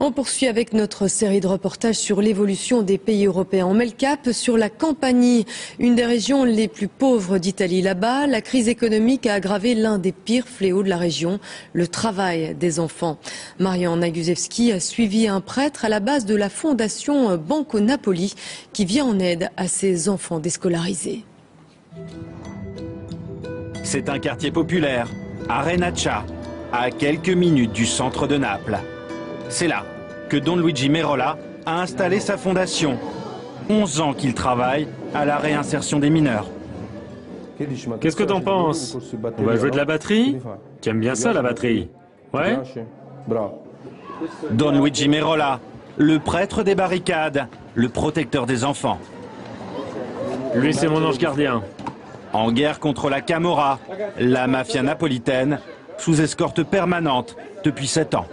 On poursuit avec notre série de reportages sur l'évolution des pays européens. On met le cap sur la Campanie, une des régions les plus pauvres d'Italie. Là-bas, la crise économique a aggravé l'un des pires fléaux de la région, le travail des enfants. Marian Nagusewski a suivi un prêtre à la base de la fondation Banco Napoli qui vient en aide à ces enfants déscolarisés. C'est un quartier populaire, à Renaccia, à quelques minutes du centre de Naples. C'est là que Don Luigi Merola a installé sa fondation. 11 ans qu'il travaille à la réinsertion des mineurs. Qu'est-ce que t'en penses? On va jouer de la batterie? Tu aimes bien ça, la batterie? Ouais? Don Luigi Merola, le prêtre des barricades, le protecteur des enfants. Lui, c'est mon ange gardien. En guerre contre la Camorra, la mafia napolitaine, sous escorte permanente depuis 7 ans.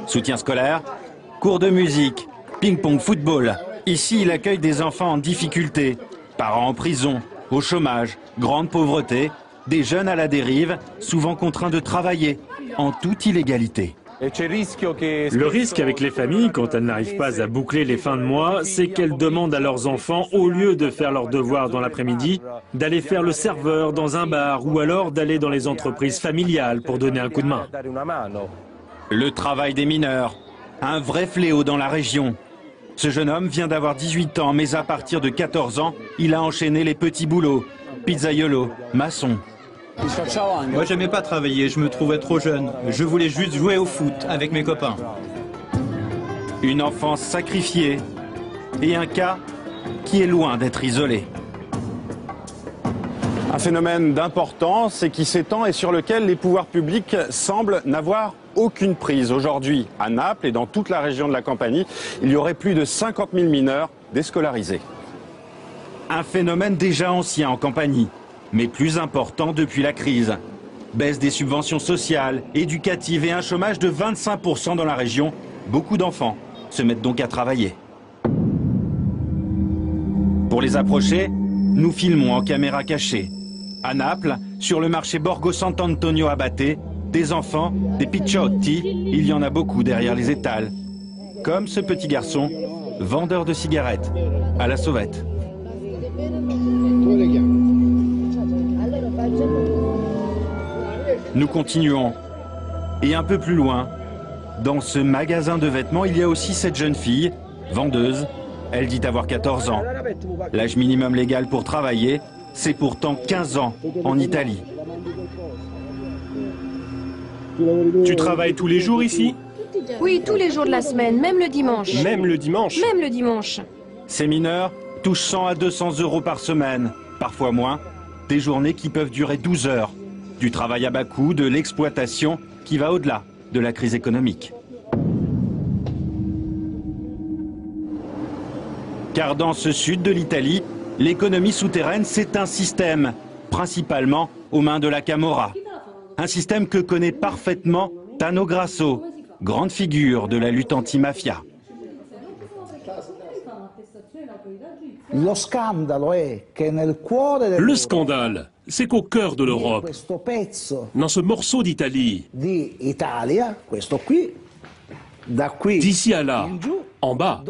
Soutien scolaire, cours de musique, ping-pong, football. Ici, il accueille des enfants en difficulté, parents en prison, au chômage, grande pauvreté, des jeunes à la dérive, souvent contraints de travailler, en toute illégalité. Le risque avec les familles, quand elles n'arrivent pas à boucler les fins de mois, c'est qu'elles demandent à leurs enfants, au lieu de faire leurs devoirs dans l'après-midi, d'aller faire le serveur dans un bar ou alors d'aller dans les entreprises familiales pour donner un coup de main. Le travail des mineurs, un vrai fléau dans la région. Ce jeune homme vient d'avoir 18 ans, mais à partir de 14 ans, il a enchaîné les petits boulots, pizzaiolo, maçon. Moi, j'aimais pas travailler, je me trouvais trop jeune. Je voulais juste jouer au foot avec mes copains. Une enfance sacrifiée et un cas qui est loin d'être isolé. Un phénomène d'importance et qui s'étend et sur lequel les pouvoirs publics semblent n'avoir aucune prise. Aujourd'hui, à Naples et dans toute la région de la Campanie, il y aurait plus de 50 000 mineurs déscolarisés. Un phénomène déjà ancien en Campanie, mais plus important depuis la crise. Baisse des subventions sociales, éducatives et un chômage de 25% dans la région. Beaucoup d'enfants se mettent donc à travailler. Pour les approcher, nous filmons en caméra cachée. À Naples, sur le marché Borgo Sant'Antonio Abate, des enfants, des picciotti, il y en a beaucoup derrière les étals. Comme ce petit garçon, vendeur de cigarettes, à la sauvette. Nous continuons. Et un peu plus loin, dans ce magasin de vêtements, il y a aussi cette jeune fille, vendeuse. Elle dit avoir 14 ans. L'âge minimum légal pour travailler, c'est pourtant 15 ans en Italie. Tu travailles tous les jours ici? Oui, tous les jours de la semaine, même le dimanche. Même le dimanche? Même le dimanche. Ces mineurs touchent 100 à 200 euros par semaine, parfois moins. Des journées qui peuvent durer 12 heures. Du travail à bas coût, de l'exploitation qui va au-delà de la crise économique. Car dans ce sud de l'Italie, l'économie souterraine, c'est un système, principalement aux mains de la Camorra. Un système que connaît parfaitement Tano Grasso, grande figure de la lutte anti-mafia. Le scandale, c'est qu'au cœur de l'Europe, dans ce morceau d'Italie, d'ici à là, en bas,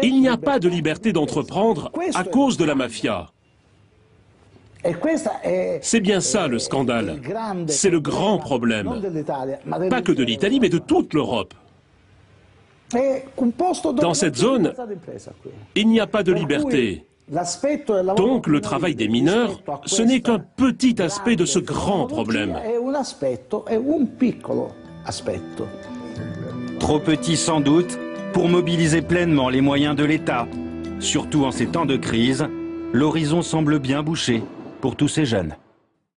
il n'y a pas de liberté d'entreprendre à cause de la mafia. C'est bien ça le scandale. C'est le grand problème. Pas que de l'Italie, mais de toute l'Europe. Dans cette zone, il n'y a pas de liberté. Donc le travail des mineurs, ce n'est qu'un petit aspect de ce grand problème. Trop petit sans doute pour mobiliser pleinement les moyens de l'État. Surtout en ces temps de crise, l'horizon semble bien bouché pour tous ces jeunes.